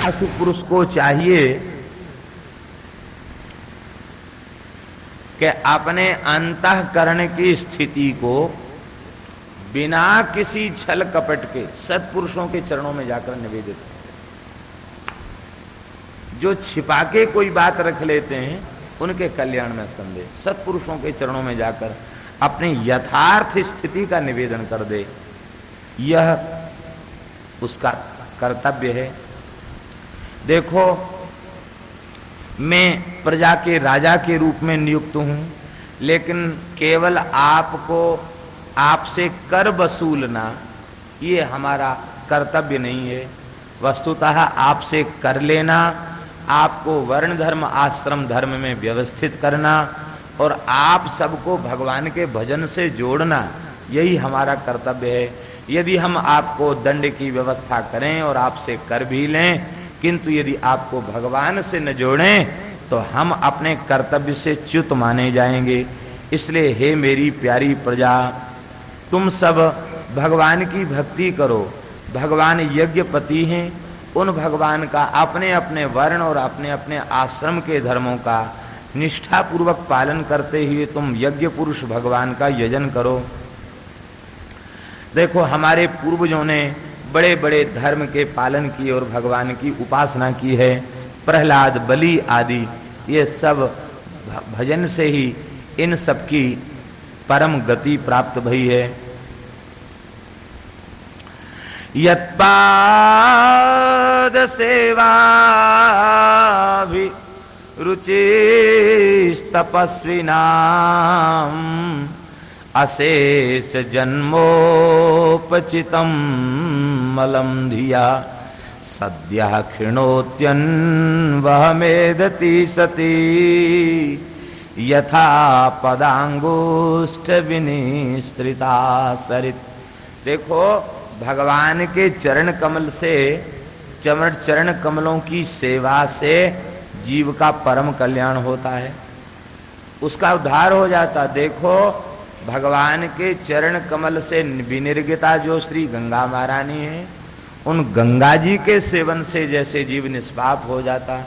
जिज्ञासु पुरुष को चाहिए कि अपने अंतःकरण की स्थिति को बिना किसी छल कपट के सत्पुरुषों के चरणों में जाकर निवेदित। जो छिपा के कोई बात रख लेते हैं उनके कल्याण में संदेह। सत्पुरुषों के चरणों में जाकर अपनी यथार्थ स्थिति का निवेदन कर दे, यह उसका कर्तव्य है। देखो, मैं प्रजा के राजा के रूप में नियुक्त हूं, लेकिन केवल आपसे कर वसूलना ये हमारा कर्तव्य नहीं है। वस्तुतः आपसे कर लेना, आपको वर्ण धर्म आश्रम धर्म में व्यवस्थित करना और आप सबको भगवान के भजन से जोड़ना, यही हमारा कर्तव्य है। यदि हम आपको दंड की व्यवस्था करें और आपसे कर भी लें, किंतु यदि आपको भगवान से न जोड़ें तो हम अपने कर्तव्य से च्युत माने जाएंगे। इसलिए हे मेरी प्यारी प्रजा, तुम सब भगवान की भक्ति करो। भगवान यज्ञपति हैं, उन भगवान का अपने अपने वर्ण और अपने अपने आश्रम के धर्मों का निष्ठापूर्वक पालन करते हुए तुम यज्ञ पुरुष भगवान का यजन करो। देखो, हमारे पूर्वजों ने बड़े बड़े धर्म के पालन किए और भगवान की उपासना की है। प्रहलाद, बलि आदि ये सब भजन से ही इन सब की परम गति प्राप्त भई है। यत्पाद सेवा भी रुचिस्तपस्विनाम् अशेष जन्मोपचितं मलं धिया सद्यः क्षिणोत्यन्वहमेदति सती यथा पदांगुष्ठ विनिस्तृता सरित। देखो, भगवान के चरण कमल से, चरण कमलों की सेवा से जीव का परम कल्याण होता है, उसका उद्धार हो जाता। देखो, भगवान के चरण कमल से विनिर्गिता जो श्री गंगा महारानी है, उन गंगा जी के सेवन से जैसे जीव निष्पाप हो जाता,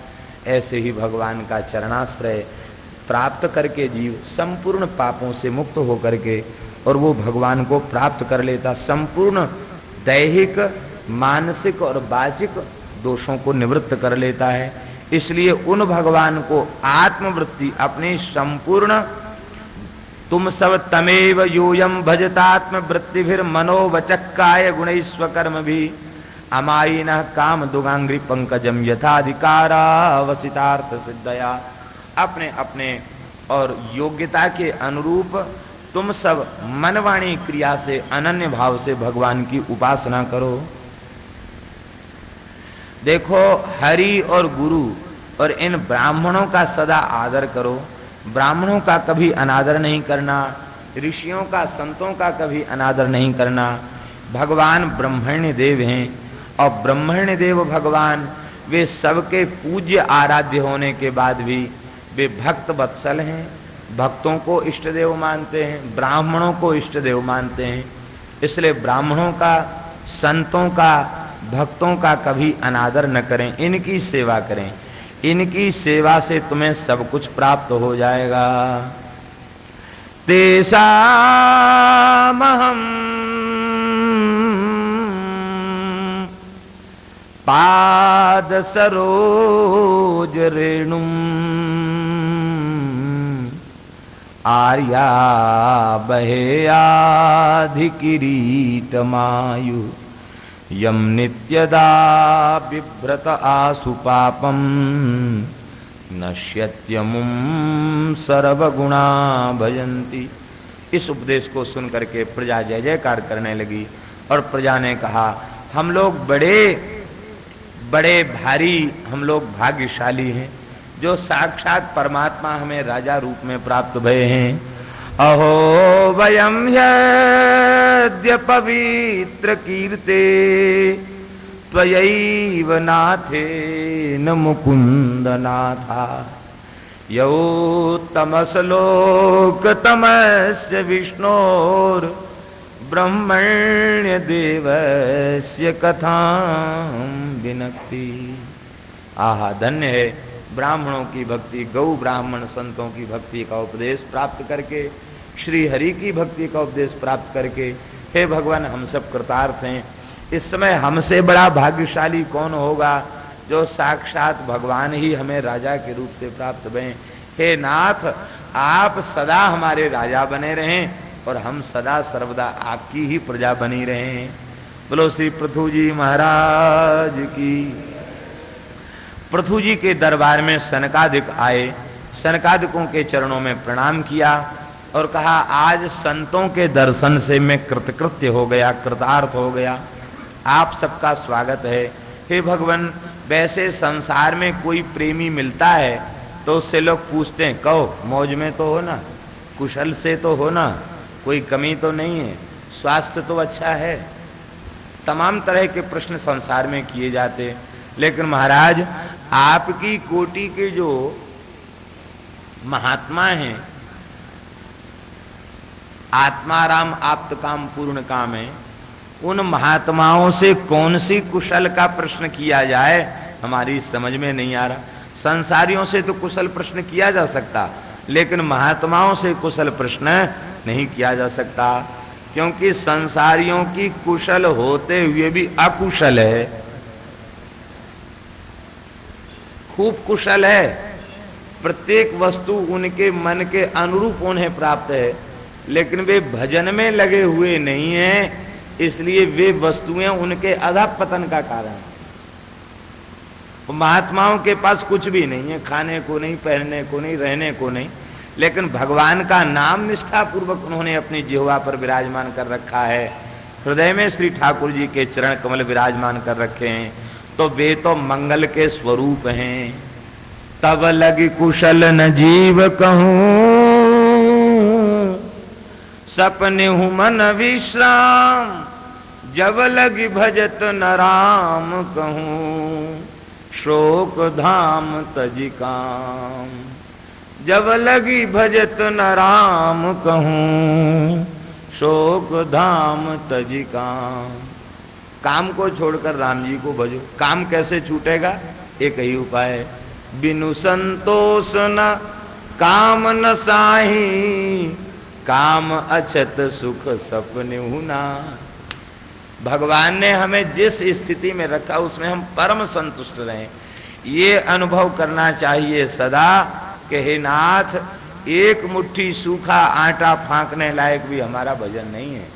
ऐसे ही भगवान का चरणाश्रय प्राप्त करके जीव संपूर्ण पापों से मुक्त होकर के और वो भगवान को प्राप्त कर लेता। संपूर्ण दैहिक, मानसिक और वाचिक दोषों को निवृत्त कर लेता है। इसलिए उन भगवान को आत्मवृत्ति अपनी संपूर्ण, तुम सब तमेव यूयम भजतात्म वृत्तिभिर मनोवचक्काय गुणैस्व कर्म भी अमायिनः काम दुगांग्री पंकजम यथाधिकारावसितार्थ सिद्धया। अपने अपने और योग्यता के अनुरूप तुम सब मनवाणी क्रिया से अनन्य भाव से भगवान की उपासना करो। देखो, हरि और गुरु और इन ब्राह्मणों का सदा आदर करो। ब्राह्मणों का कभी अनादर नहीं करना, ऋषियों का, संतों का कभी अनादर नहीं करना। भगवान ब्रह्मण्य देव हैं और ब्रह्मण्य देव भगवान वे सबके पूज्य आराध्य होने के बाद भी वे भक्त वत्सल हैं। भक्तों को इष्ट देव मानते हैं, ब्राह्मणों को इष्ट देव मानते हैं। इसलिए ब्राह्मणों का, संतों का, भक्तों का कभी अनादर न करें, इनकी सेवा करें। इनकी सेवा से तुम्हें सब कुछ प्राप्त हो जाएगा। तेषामहं पाद सरोज रेणुम आर्या बहेयाधिकिरीटमायु यम नित्यदा बिभ्रत आसु पापम नश्यत्यमुम सर्वगुणा भजन्ति। इस उपदेश को सुनकर के प्रजा जय जयकार करने लगी और प्रजा ने कहा, हम लोग बड़े भारी, हम लोग भाग्यशाली हैं जो साक्षात परमात्मा हमें राजा रूप में प्राप्त भये हैं। अहो वयम यद्य पवित्र कीर्ते त्वयैव नाथे न मुकुंद नाथा यौ तमसलोक तमस्य विष्णोर ब्रह्मण्य देवस्य कथां विनक्ति। आहा धन्य है ब्राह्मणों की भक्ति, गौ ब्राह्मण संतों की भक्ति का उपदेश प्राप्त करके, श्री हरि की भक्ति का उपदेश प्राप्त करके। हे भगवान, हम सब कृतार्थ हैं। इस समय हमसे बड़ा भाग्यशाली कौन होगा जो साक्षात भगवान ही हमें राजा के रूप से प्राप्त भएं। हे नाथ, आप सदा हमारे राजा बने रहें और हम सदा सर्वदा आपकी ही प्रजा बनी रहें। बोलो श्री पृथु जी महाराज की। पृथु जी के दरबार में सनकादिक आए, सनकादिकों के चरणों में प्रणाम किया और कहा, आज संतों के दर्शन से मैं कृतकृत्य हो गया, कृतार्थ हो गया, आप सबका स्वागत है। हे भगवान, वैसे संसार में कोई प्रेमी मिलता है तो उससे लोग पूछते हैं, कहो मौज में तो हो ना, कुशल से तो हो ना, कोई कमी तो नहीं है, स्वास्थ्य तो अच्छा है, तमाम तरह के प्रश्न संसार में किए जाते। लेकिन महाराज, आपकी कोटि के जो महात्मा हैं, आत्माराम आप्त काम पूर्ण काम है, उन महात्माओं से कौन सी कुशल का प्रश्न किया जाए, हमारी समझ में नहीं आ रहा। संसारियों से तो कुशल प्रश्न किया जा सकता, लेकिन महात्माओं से कुशल प्रश्न नहीं किया जा सकता, क्योंकि संसारियों की कुशल होते हुए भी अकुशल है, खूब कुशल है। प्रत्येक वस्तु उनके मन के अनुरूप उन्हें प्राप्त है, लेकिन वे भजन में लगे हुए नहीं हैं, इसलिए वे वस्तुएं उनके अधःपतन का कारण है। महात्माओं के पास कुछ भी नहीं है, खाने को नहीं, पहनने को नहीं, रहने को नहीं, लेकिन भगवान का नाम निष्ठा पूर्वक उन्होंने अपनी जिह्वा पर विराजमान कर रखा है, हृदय में श्री ठाकुर जी के चरण कमल विराजमान कर रखे हैं, तो वे तो मंगल के स्वरूप हैं। तब लगी कुशल न जीव कहूं, सपने हूं मन विश्राम, जब लगी भजत न राम कहूं, शोक धाम तजी काम, जब लगी भजत न राम कहूं, शोक धाम तजी काम। काम को छोड़कर राम जी को भजो। काम कैसे छूटेगा? एक ही उपाय है, बिनु संतोष न काम न साही, काम अछत सुख सपने हुना। भगवान ने हमें जिस स्थिति में रखा उसमें हम परम संतुष्ट रहें, ये अनुभव करना चाहिए सदा कि हे नाथ, एक मुट्ठी सूखा आटा फांकने लायक भी हमारा भजन नहीं है,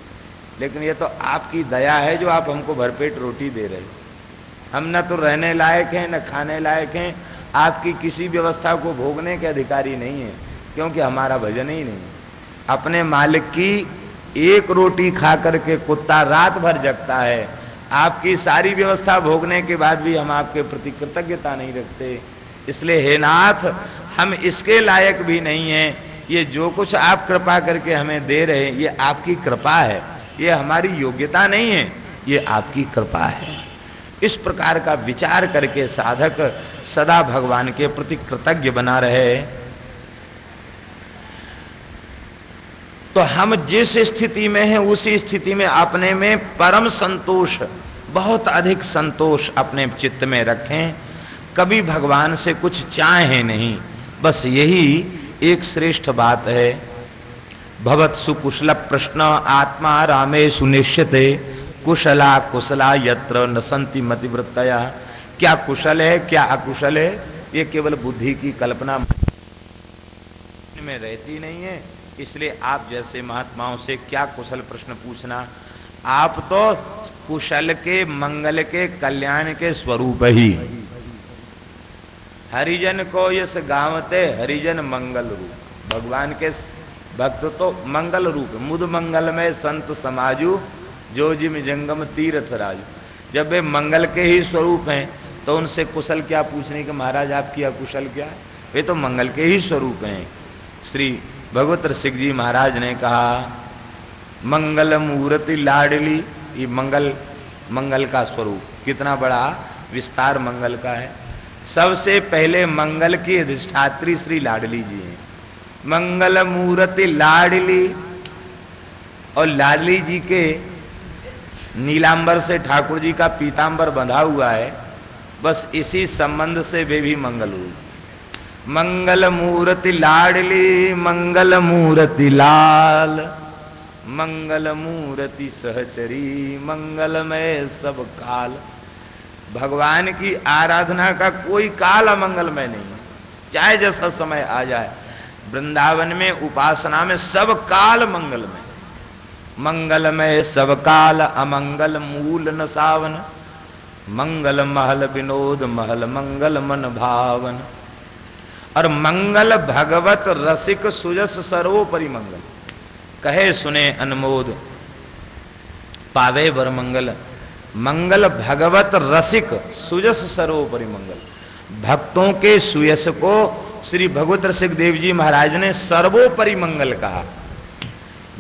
लेकिन ये तो आपकी दया है जो आप हमको भरपेट रोटी दे रहे। हम न तो रहने लायक हैं न खाने लायक हैं, आपकी किसी व्यवस्था को भोगने के अधिकारी नहीं है, क्योंकि हमारा भजन ही नहीं है। अपने मालिक की एक रोटी खा करके कुत्ता रात भर जगता है, आपकी सारी व्यवस्था भोगने के बाद भी हम आपके प्रति कृतज्ञता नहीं रखते। इसलिए हे नाथ, हम इसके लायक भी नहीं हैं, ये जो कुछ आप कृपा करके हमें दे रहे हैं ये आपकी कृपा है, ये हमारी योग्यता नहीं है, ये आपकी कृपा है। इस प्रकार का विचार करके साधक सदा भगवान के प्रति कृतज्ञ बना रहे। तो हम जिस स्थिति में हैं उसी स्थिति में अपने में परम संतोष, बहुत अधिक संतोष अपने चित्त में रखें, कभी भगवान से कुछ चाहें नहीं, बस यही एक श्रेष्ठ बात है। भवत सुकुशल प्रश्न आत्मा रामे सुनिश्चिते, कुशला कुशला यत्र न संति मतिवृत्तया। क्या कुशल है क्या अकुशल है, ये केवल बुद्धि की कल्पना में रहती नहीं है। इसलिए आप जैसे महात्माओं से क्या कुशल प्रश्न पूछना, आप तो कुशल के, मंगल के, कल्याण के स्वरूप ही। हरिजन को यस गावते हरिजन मंगल रूप। भगवान के भक्त तो मंगल रूप, मुद मंगल में संत समाजू, जो जिम जंगम तीर्थ राजू। जब वे मंगल के ही स्वरूप हैं तो उनसे कुशल क्या पूछने के, महाराज आपकी अकुशल क्या है? वे तो मंगल के ही स्वरूप हैं। श्री भगवत सिंह जी महाराज ने कहा, मंगल मूर्ति लाडली, ये मंगल का स्वरूप कितना बड़ा विस्तार मंगल का है। सबसे पहले मंगल की अधिष्ठात्री श्री लाडली जी हैं। मंगल मूर्ति लाडली, और लाडली जी के नीलांबर से ठाकुर जी का पीतांबर बंधा हुआ है, बस इसी संबंध से वे भी मंगल हुई। मंगल मूर्ति लाडली मंगल मूर्ति लाल, मंगल मूर्ति सहचरी मंगलमय सब काल। भगवान की आराधना का कोई काल अमंगलमय नहीं है, चाहे जैसा समय आ जाए। वृंदावन में उपासना में सब काल मंगलमय, मंगलमय सब काल अमंगल मूल न सावन, मंगल महल विनोद महल मंगल मन भावन। और मंगल भगवत रसिक सुजस सर्वोपरि मंगल, कहे सुने अनमोद पावे वर मंगल। मंगल भगवत रसिक सुजस सर्वोपरि मंगल। भक्तों के सुयस को श्री भगवत रसिक देव जी महाराज ने सर्वोपरि मंगल कहा।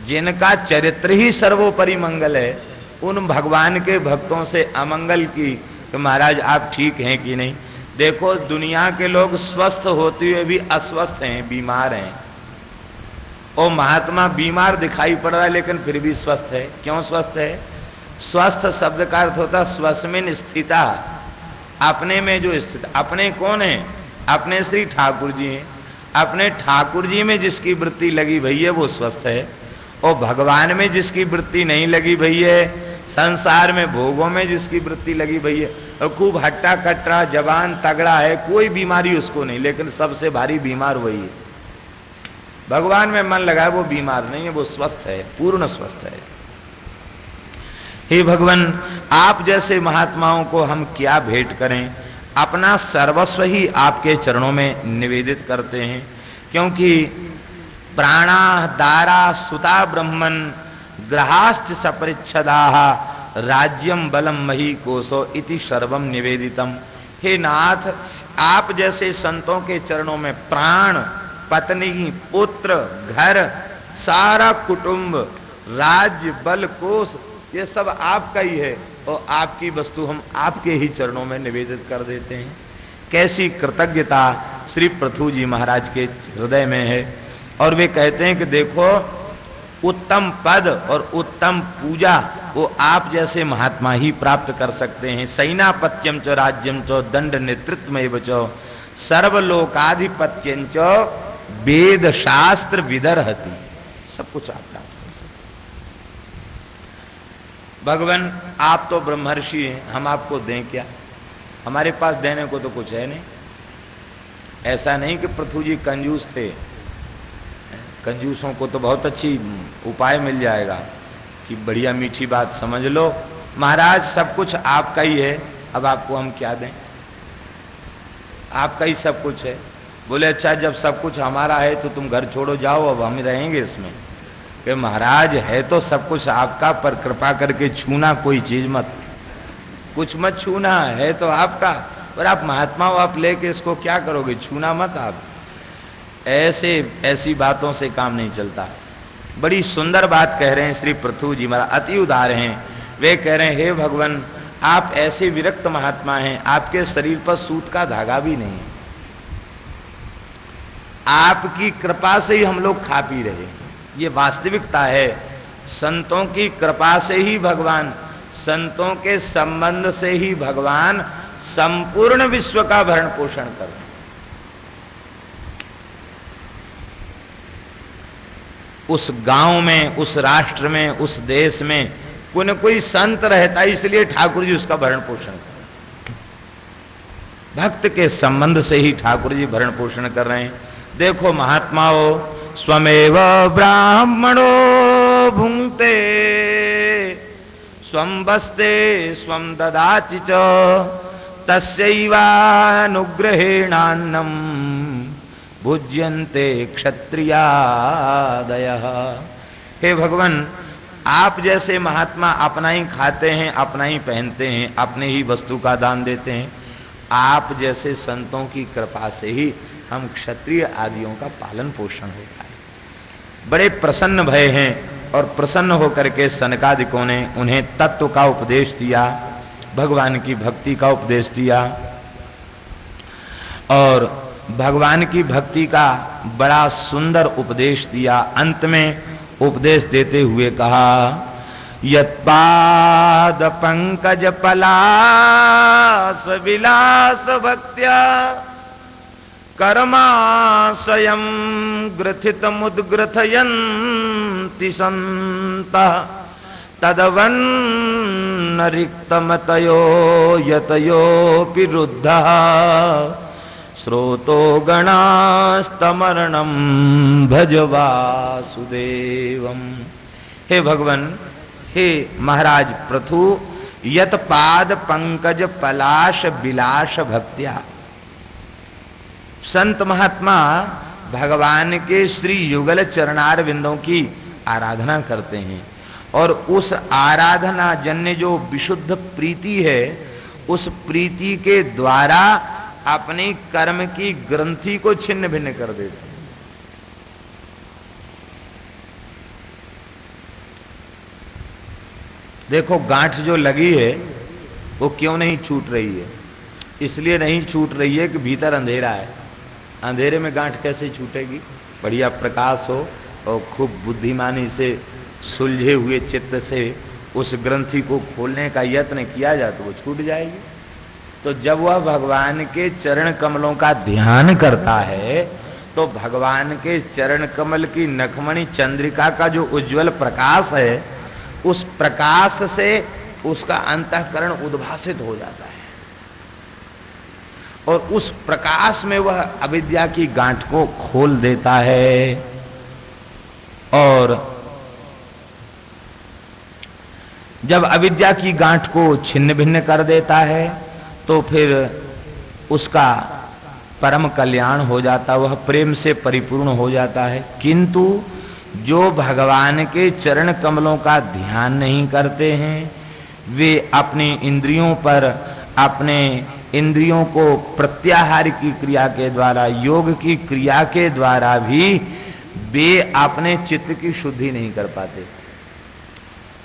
जिनका चरित्र ही सर्वोपरि मंगल है, उन भगवान के भक्तों से अमंगल की तो महाराज आप ठीक हैं कि नहीं? देखो दुनिया के लोग स्वस्थ होते हुए भी अस्वस्थ हैं, बीमार हैं। और महात्मा बीमार दिखाई पड़ रहा है लेकिन फिर भी स्वस्थ है। क्यों स्वस्थ है? स्वस्थ शब्द का अर्थ होता स्वस्मिन स्थिता, अपने में जो स्थित। अपने कौन है? अपने श्री ठाकुर जी हैं। अपने ठाकुर जी में जिसकी वृत्ति लगी भई है वो स्वस्थ है, और भगवान में जिसकी वृत्ति नहीं लगी भई है, संसार में भोगों में जिसकी वृत्ति लगी भई है, और खूब हट्टा कट्टा जवान तगड़ा है, कोई बीमारी उसको नहीं, लेकिन सबसे भारी बीमार वही है। भगवान में मन लगा है वो बीमार नहीं है, वो स्वस्थ है, पूर्ण स्वस्थ है। हे भगवान, आप जैसे महात्माओं को हम क्या भेंट करें? अपना सर्वस्व ही आपके चरणों में निवेदित करते हैं, क्योंकि प्राणा दारा सुता ब्रह्मन ग्रहाश्च सपरिच्छदाः राज्यम बलम मही कोसो इति सर्वम निवेदितम। हे नाथ, आप जैसे संतों के चरणों में प्राण, पत्नी, पुत्र, घर, सारा कुटुंब, राज्य, बल, कोष, ये सब आपका ही है, और आपकी वस्तु हम आपके ही चरणों में निवेदित कर देते हैं। कैसी कृतज्ञता श्री पृथु जी महाराज के हृदय में है। और वे कहते हैं कि देखो, उत्तम पद और उत्तम पूजा वो आप जैसे महात्मा ही प्राप्त कर सकते हैं। सैनापत्यम च राज्यम च दंड नेतृत्वमेव च सर्वलोकाधिपत्यं च वेद शास्त्र विदर्हति, सब कुछ आप प्राप्त कर सकते। भगवान आप तो ब्रह्मर्षि हैं, हम आपको दें क्या? हमारे पास देने को तो कुछ है नहीं। ऐसा नहीं कि पृथु जी कंजूस थे, कंजूसों को तो बहुत अच्छी उपाय मिल जाएगा कि बढ़िया मीठी बात समझ लो, महाराज सब कुछ आपका ही है, अब आपको हम क्या दें? आपका ही सब कुछ है। बोले अच्छा, जब सब कुछ हमारा है तो तुम घर छोड़ो जाओ, अब हम रहेंगे इसमें। कि महाराज है तो सब कुछ आपका, पर कृपा करके छूना कोई चीज मत, कुछ मत छूना, है तो आपका, पर आप महात्मा हो, आप लेके इसको क्या करोगे? छूना मत आप। ऐसी बातों से काम नहीं चलता। बड़ी सुंदर बात कह रहे हैं श्री पृथु जी महाराज, अति उदार हैं। वे कह रहे हैं, हे भगवान, आप ऐसे विरक्त महात्मा हैं, आपके शरीर पर सूत का धागा भी नहीं है, आपकी कृपा से ही हम लोग खा पी रहे हैं। ये वास्तविकता है। संतों की कृपा से ही भगवान, संतों के संबंध से ही भगवान संपूर्ण विश्व का भरण पोषण कर रहे हैं। उस गांव में, उस राष्ट्र में, उस देश में कोई न कोई संत रहता है, इसलिए ठाकुर जी उसका भरण पोषण कर। भक्त के संबंध से ही ठाकुर जी भरण पोषण कर रहे हैं। देखो महात्माओं, स्वमेव ब्राह्मणो भुंक्ते स्वं वस्ते स्वं ददाति च तस्यैवानुग्रहेणान्नं भुज्यन्ते क्षत्रियादयः। हे भगवान, आप जैसे महात्मा अपना ही खाते हैं, अपना ही पहनते हैं, अपने ही वस्तु का दान देते हैं। आप जैसे संतों की कृपा से ही हम क्षत्रिय आदियों का पालन पोषण होता है। बड़े प्रसन्न भय हैं, और प्रसन्न होकर के सनकादिकों ने उन्हें तत्व का उपदेश दिया, भगवान की भक्ति का उपदेश दिया, और भगवान की भक्ति का बड़ा सुंदर उपदेश दिया। अंत में उपदेश देते हुए कहा यत्पाद पंकज पलास विलास भक्त्या कर्माशयम् ग्रथितमुद्ग्रथयन्ति सन्तः तदवन्न रिक्तमतयो यतयोऽपि रुद्धः श्रोतो गणास्तमरणं भज वासुदेवम्। हे भगवान, हे महाराज पृथु, यत पाद पंकज पलाश विलास भक्त्या, संत महात्मा भगवान के श्री युगल चरणार बिंदों की आराधना करते हैं और उस आराधना जन्य जो विशुद्ध प्रीति है, उस प्रीति के द्वारा अपनी कर्म की ग्रंथि को छिन्न भिन्न कर देते हैं। देखो गांठ जो लगी है वो क्यों नहीं छूट रही है? इसलिए नहीं छूट रही है कि भीतर अंधेरा है। अंधेरे में गांठ कैसे छूटेगी? बढ़िया प्रकाश हो और खूब बुद्धिमानी से सुलझे हुए चित्त से उस ग्रंथि को खोलने का यत्न किया जाए तो वो छूट जाएगी। तो जब वह भगवान के चरण कमलों का ध्यान करता है तो भगवान के चरण कमल की नखमणि चंद्रिका का जो उज्जवल प्रकाश है, उस प्रकाश से उसका अंतःकरण उद्भासित हो जाता है और उस प्रकाश में वह अविद्या की गांठ को खोल देता है। और जब अविद्या की गांठ को छिन्न भिन्न कर देता है तो फिर उसका परम कल्याण हो जाता, वह प्रेम से परिपूर्ण हो जाता है। किंतु जो भगवान के चरण कमलों का ध्यान नहीं करते हैं, वे अपनी इंद्रियों पर, अपने इंद्रियों को प्रत्याहार की क्रिया के द्वारा, योग की क्रिया के द्वारा भी वे अपने चित्त की शुद्धि नहीं कर पाते।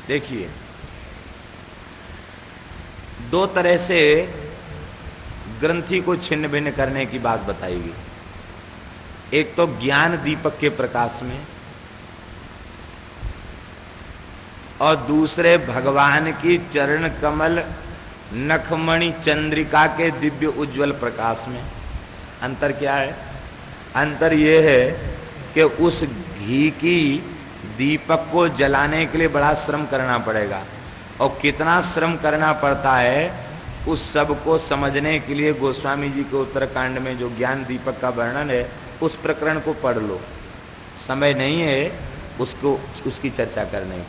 देखिए, दो तरह से ग्रंथि को छिन्न भिन्न करने की बात बताएगी। एक तो ज्ञान दीपक के प्रकाश में और दूसरे भगवान की चरण कमल नखमणि चंद्रिका के दिव्य उज्जवल प्रकाश में। अंतर क्या है? अंतर यह है कि उस घी की दीपक को जलाने के लिए बड़ा श्रम करना पड़ेगा और कितना श्रम करना पड़ता है उस सब को समझने के लिए गोस्वामी जी के उत्तरकांड में जो ज्ञान दीपक का वर्णन है उस प्रकरण को पढ़ लो। समय नहीं है उसकी चर्चा करने।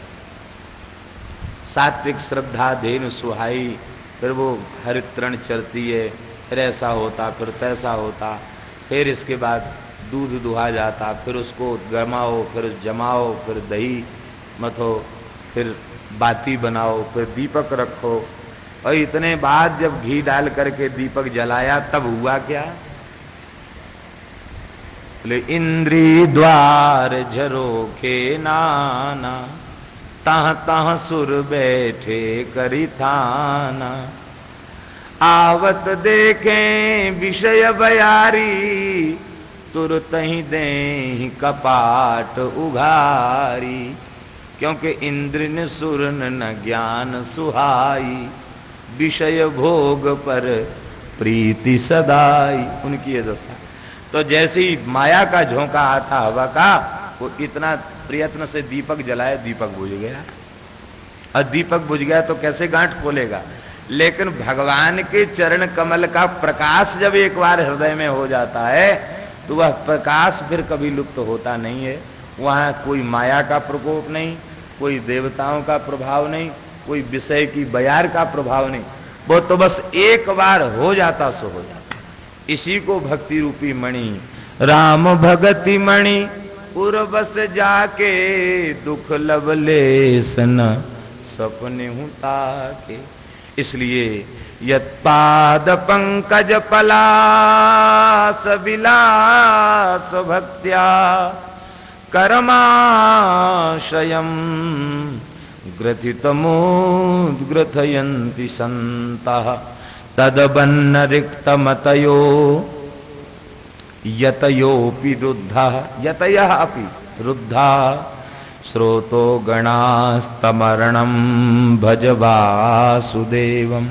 सात्विक श्रद्धा धेनु सुहाई, फिर वो हरितृण चरती है, फिर ऐसा होता, फिर तैसा होता, फिर इसके बाद दूध दुहा जाता, फिर उसको गरमाओ, फिर जमाओ, फिर दही मथो, फिर बाती बनाओ, फिर दीपक रखो। और इतने बाद जब घी डाल करके दीपक जलाया तब हुआ क्या? बोले इंद्री द्वार झरोखे नाना, तह तह सुर बैठे करी थाना। आवत देखें विषय बयारी, तुरत ही दें कपाट उघारी। क्योंकि इंद्र ने सुरन न ज्ञान सुहाई, विषय भोग पर प्रीति सदाई। उनकी ये दशा। तो जैसे ही माया का झोंका आता हवा का, वो इतना प्रयत्न से दीपक जलाए, दीपक बुझ गया। और दीपक बुझ गया तो कैसे गांठ खोलेगा? लेकिन भगवान के चरण कमल का प्रकाश जब एक बार हृदय में हो जाता है तो वह प्रकाश फिर कभी लुप्त होता नहीं है। वहां कोई माया का प्रकोप नहीं, कोई देवताओं का प्रभाव नहीं, कोई विषय की बयार का प्रभाव नहीं। वो तो बस एक बार हो जाता सो हो जाता। इसी को भक्ति रूपी मणि, राम भगति मणि उर्वस जाके, दुख लवलेश न सपने हूं ताके। इसलिए यत्पाद पंकज पलास विलास भक्त्या, कर्माशयम् ग्रथितमुद्ग्रथयन्ति सन्तः। तदबन्न रिक्तमतयो यतयोऽपि रुद्धः, यतयः अपि रुद्धः। श्रोतो गणास्तमरणं भज वासुदेवम्।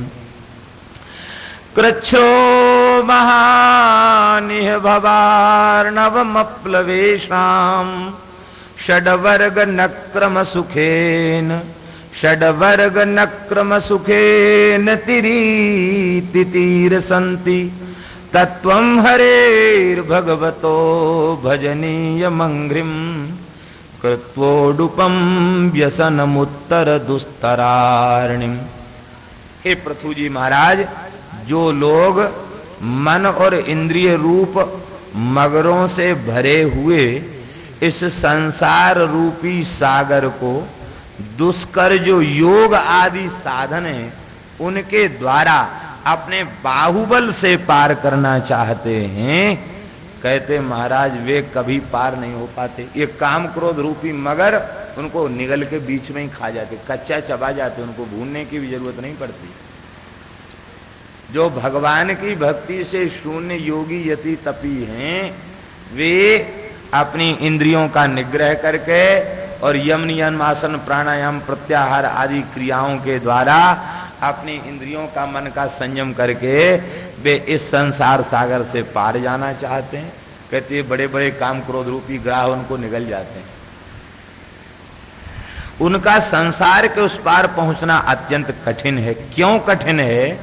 कृच्छ्रो महानिह भवार्णवमप्लवेशाम् षड्वर्ग नक्रम सुखेन षड्वर्ग नक्रम सुखेन तिरीतितीर सन्ति तत्त्वं हरेर्भगवतो भजनीय मंघ्रिम कृत्वोडुपम व्यसनमुत्तर दुस्तरार्णिम। हे पृथु जी महाराज, जो लोग मन और इंद्रिय रूप मगरों से भरे हुए इस संसार रूपी सागर को दुष्कर जो योग आदि साधन है उनके द्वारा अपने बाहुबल से पार करना चाहते हैं, कहते महाराज वे कभी पार नहीं हो पाते। ये काम क्रोध रूपी मगर उनको निगल के बीच में ही खा जाते, कच्चा चबा जाते, उनको भूनने की भी जरूरत नहीं पड़ती। जो भगवान की भक्ति से शून्य योगी यति तपी हैं, वे अपनी इंद्रियों का निग्रह करके और यम नियम आसन प्राणायाम प्रत्याहार आदि क्रियाओं के द्वारा अपनी इंद्रियों का मन का संयम करके वे इस संसार सागर से पार जाना चाहते हैं। कहते हैं बड़े बड़े काम क्रोध रूपी ग्राह उनको निगल जाते हैं। उनका संसार के उस पार पहुंचना अत्यंत कठिन है। क्यों कठिन है?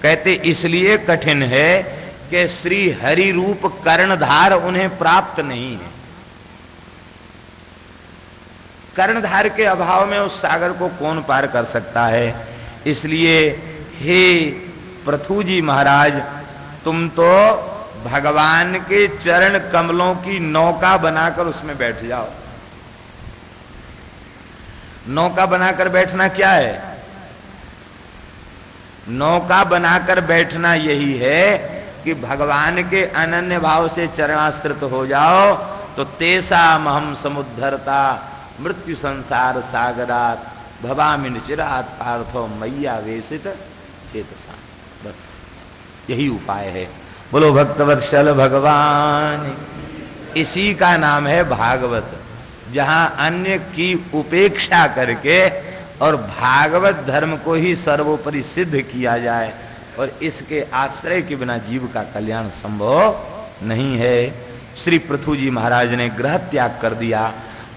कहते इसलिए कठिन है कि श्री हरि रूप कर्णधार उन्हें प्राप्त नहीं है। कर्णधार के अभाव में उस सागर को कौन पार कर सकता है? इसलिए हे पृथु जी महाराज, तुम तो भगवान के चरण कमलों की नौका बनाकर उसमें बैठ जाओ। नौका बनाकर बैठना क्या है? नौका बनाकर बैठना यही है कि भगवान के अनन्य भाव से चरणाश्रित हो जाओ तो तेसा महम समुद्धरता मृत्यु संसार सागरात भवामि निचिरात पार्थो मैया वेशित चेतसा। बस यही उपाय है। बोलो भक्तवत्सल भगवान। इसी का नाम है भागवत, जहां अन्य की उपेक्षा करके और भागवत धर्म को ही सर्वोपरि सिद्ध किया जाए, और इसके आश्रय के बिना जीव का कल्याण संभव नहीं है। श्री पृथु जी महाराज ने गृह त्याग कर दिया,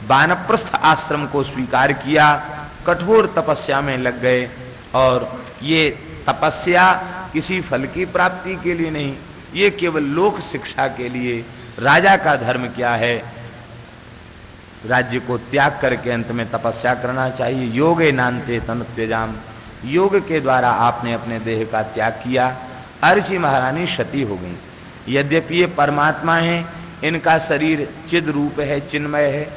वानप्रस्थ आश्रम को स्वीकार किया, कठोर तपस्या में लग गए। और ये तपस्या किसी फल की प्राप्ति के लिए नहीं, ये केवल लोक शिक्षा के लिए। राजा का धर्म क्या है? राज्य को त्याग करके अंत में तपस्या करना चाहिए। योगे नान्ते तनुत्यजाम, योग के द्वारा आपने अपने देह का त्याग किया। अर्ची महारानी सती हो गई। यद्यपि ये परमात्मा है, इनका शरीर चिद रूप है, चिन्मय है,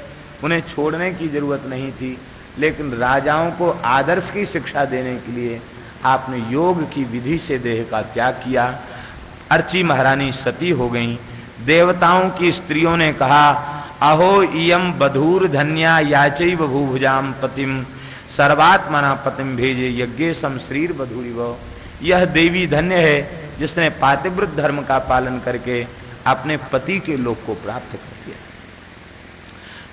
उन्हें छोड़ने की जरूरत नहीं थी, लेकिन राजाओं को आदर्श की शिक्षा देने के लिए आपने योग की विधि से देह का त्याग किया। अर्ची महारानी सती हो गईं। देवताओं की स्त्रियों ने कहा, अहो इयम बधूर धन्या याचैव भूभुजाम पतिम सर्वात्मना पतिम भेजे यज्ञे सम श्रीर बधूरिव। यह देवी धन्य है जिसने पातिव्रत धर्म का पालन करके अपने पति के लोक को प्राप्त कर दिया।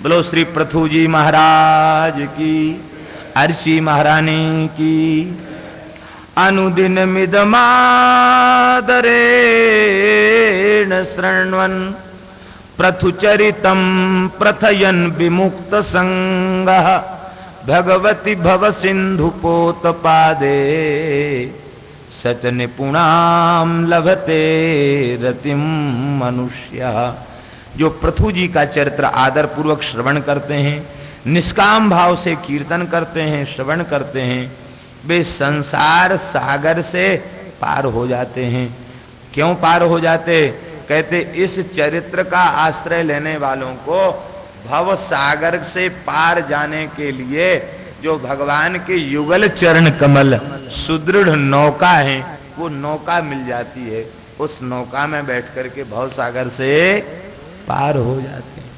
बोलो श्री पृथु जी महाराज की, अर्ची महारानी की। अनुदिन मिदमादरेण शृण्वन् प्रथुचरितं प्रथयन् विमुक्त संगः भगवति भव सिंधुपोत पादे सच निपुणाम लभते रतिम मनुष्य। जो पृथु जी का चरित्र आदर पूर्वक श्रवण करते हैं, निष्काम भाव से कीर्तन करते हैं, श्रवण करते हैं, वे संसार सागर से पार हो जाते हैं। क्यों पार हो जाते? कहते इस चरित्र का आश्रय लेने वालों को भव सागर से पार जाने के लिए जो भगवान के युगल चरण कमल सुदृढ़ नौका है, वो नौका मिल जाती है। उस नौका में बैठ करके भव सागर से पार हो जाते हैं।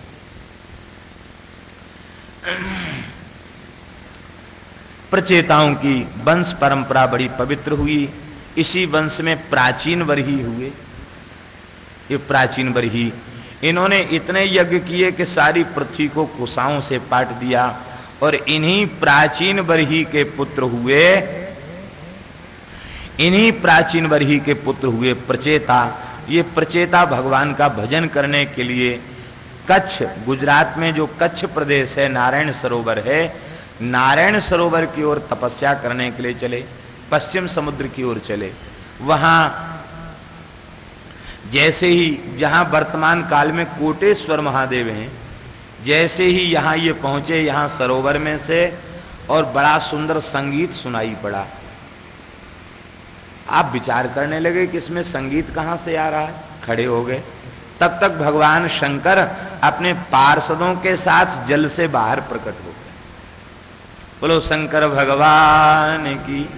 प्रचेताओं की वंश परंपरा बड़ी पवित्र हुई। इसी वंश में प्राचीन बरही हुए। ये प्राचीन बरही इन्होंने इतने यज्ञ किए कि सारी पृथ्वी को कुशाओं से पाट दिया। और इन्हीं प्राचीन बरही के पुत्र हुए प्रचेता। ये प्रचेता भगवान का भजन करने के लिए कच्छ, गुजरात में जो कच्छ प्रदेश है, नारायण सरोवर है, नारायण सरोवर की ओर तपस्या करने के लिए चले, पश्चिम समुद्र की ओर चले। वहां जैसे ही, जहां वर्तमान काल में कोटेश्वर महादेव हैं, जैसे ही यहां ये पहुंचे, यहां सरोवर में से, और बड़ा सुंदर संगीत सुनाई पड़ा। आप विचार करने लगे कि इसमें संगीत कहां से आ रहा है, खड़े हो गए। तब तक भगवान शंकर अपने पार्षदों के साथ जल से बाहर प्रकट हो गए। बोलो शंकर भगवान की।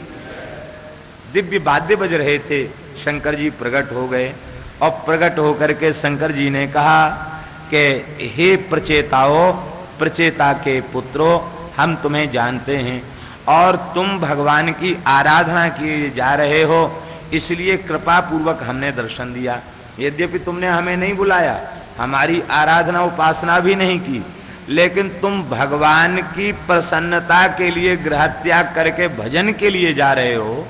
दिव्य वाद्य बज रहे थे, शंकर जी प्रकट हो गए। और प्रकट होकर के शंकर जी ने कहा कि हे प्रचेताओं, प्रचेता के पुत्रों, हम तुम्हें जानते हैं और तुम भगवान की आराधना किए जा रहे हो, इसलिए कृपा पूर्वक हमने दर्शन दिया। यद्यपि तुमने हमें नहीं बुलाया, हमारी आराधना उपासना भी नहीं की, लेकिन तुम भगवान की प्रसन्नता के लिए गृह त्याग करके भजन के लिए जा रहे हो।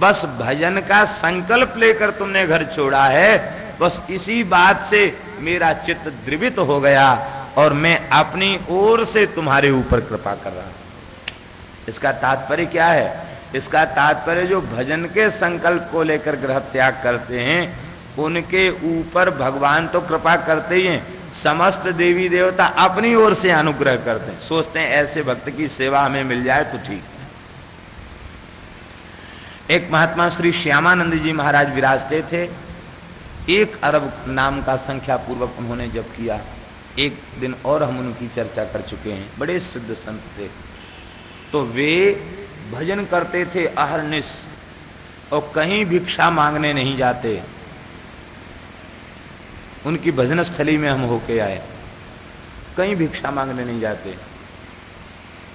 बस भजन का संकल्प लेकर तुमने घर छोड़ा है। बस इसी बात से मेरा चित्त द्रवित हो गया और मैं अपनी ओर से तुम्हारे ऊपर कृपा कर रहा हूं। इसका तात्पर्य क्या है? इसका तात्पर्य जो भजन के संकल्प को लेकर गृह त्याग करते हैं, उनके ऊपर भगवान तो कृपा करते ही हैं, समस्त देवी देवता अपनी ओर से अनुग्रह करते हैं। सोचते हैं ऐसे भक्त की सेवा हमें मिल जाए तो ठीक। एक महात्मा श्री श्यामानंद जी महाराज विराजते थे। 1 अरब नाम का संख्या पूर्वक उन्होंने जप किया। एक दिन और हम उनकी चर्चा कर चुके हैं। बड़े सिद्ध संत थे। तो वे भजन करते थे अहरनिश, और कहीं भिक्षा मांगने नहीं जाते। उनकी भजन स्थली में हम होके आए, कहीं भिक्षा मांगने नहीं जाते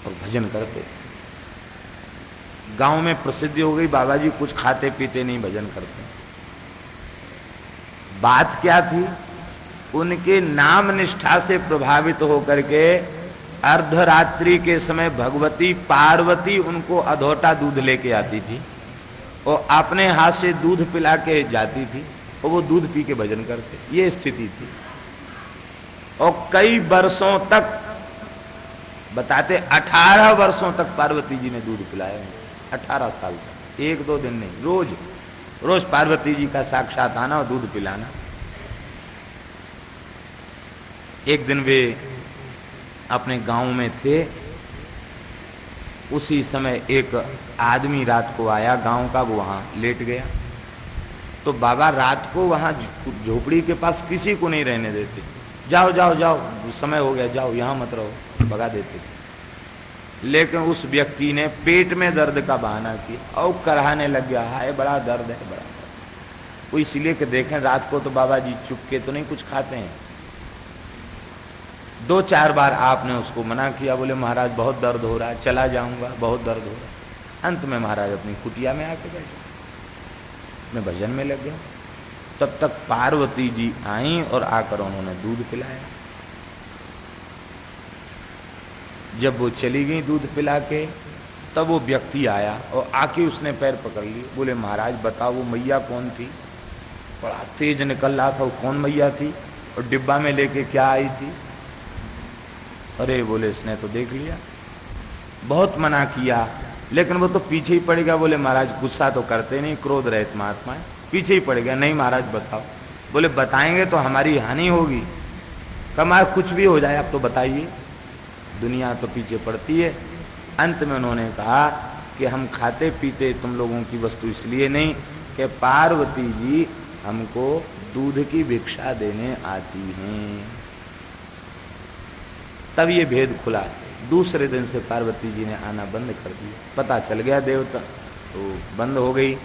और भजन करते। गांव में प्रसिद्धि हो गई, बाबा जी कुछ खाते पीते नहीं, भजन करते। बात क्या थी? उनके नाम निष्ठा से प्रभावित होकर के अर्धरात्रि के समय भगवती पार्वती उनको अधोटा दूध लेके आती थी और अपने हाथ से दूध पिला के जाती थी और वो दूध पी के भजन करते। ये स्थिति थी। और कई वर्षों तक, बताते 18 वर्षों तक पार्वती जी ने दूध पिलाया। 18 साल तक, 1-2 दिन नहीं, रोज रोज पार्वती जी का साक्षात आना और दूध पिलाना। एक दिन वे अपने गांव में थे, उसी समय एक आदमी रात को आया गांव का, वो वहां लेट गया। तो बाबा रात को वहां झोपड़ी के पास किसी को नहीं रहने देते। जाओ जाओ जाओ, समय हो गया, जाओ, यहां मत रहो, भगा देते थे। लेकिन उस व्यक्ति ने पेट में दर्द का बहाना किया और कराहने लग गया, हाय बड़ा दर्द है, बड़ा दर्द। वो इसलिए कि देखें रात को तो बाबा जी चुपके तो नहीं कुछ खाते हैं। 2-4 बार आपने उसको मना किया, बोले महाराज बहुत दर्द हो रहा है, चला जाऊंगा, बहुत दर्द हो रहा है। अंत में महाराज अपनी कुटिया में आके बैठे, मैं भजन में लग गया। तब तक पार्वती जी आई और आकर उन्होंने दूध पिलाया। जब वो चली गई दूध पिला के, तब वो व्यक्ति आया और आके उसने पैर पकड़ लिए। बोले महाराज बताओ वो मैया कौन थी? बड़ा तेज निकल रहा था, वो कौन मैया थी और डिब्बा में लेके क्या आई थी? अरे बोले इसने तो देख लिया, बहुत मना किया, लेकिन वो तो पीछे ही पड़ गया। बोले महाराज गुस्सा तो करते नहीं, क्रोध रहित महात्मा है, पीछे ही पड़ गया। नहीं महाराज बताओ। बोले बताएंगे तो हमारी हानि होगी। कमा कुछ भी हो जाए, आप तो बताइए, दुनिया तो पीछे पड़ती है। अंत में उन्होंने कहा कि हम खाते पीते तुम लोगों की वस्तु इसलिए नहीं कि पार्वती जी हमको दूध की भिक्षा देने आती हैं। तब ये भेद खुला। दूसरे दिन से पार्वती जी ने आना बंद कर दिया। पता चल गया देवता, तो बंद हो गई।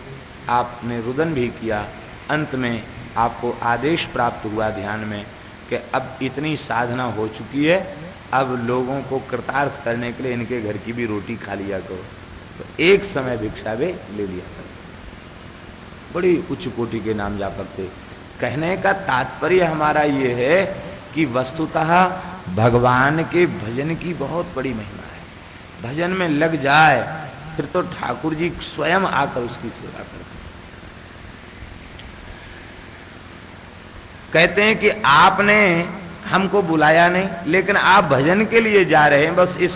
आपने रुदन भी किया। अंत में आपको आदेश प्राप्त हुआ ध्यान में कि अब इतनी साधना हो चुकी है, अब लोगों को कृतार्थ करने के लिए इनके घर की भी रोटी खा लिया करो। तो एक समय भिक्षा वे ले लिया करो। बड़ी उच्च कोटि के नाम जापक थे। कहने का तात्पर्य हमारा ये है कि वस्तुतः भगवान के भजन की बहुत बड़ी महिमा है। भजन में लग जाए फिर तो ठाकुर जी स्वयं आकर उसकी सेवा करते हैं। कहते हैं कि आपने हमको बुलाया नहीं, लेकिन आप भजन के लिए जा रहे हैं, बस इस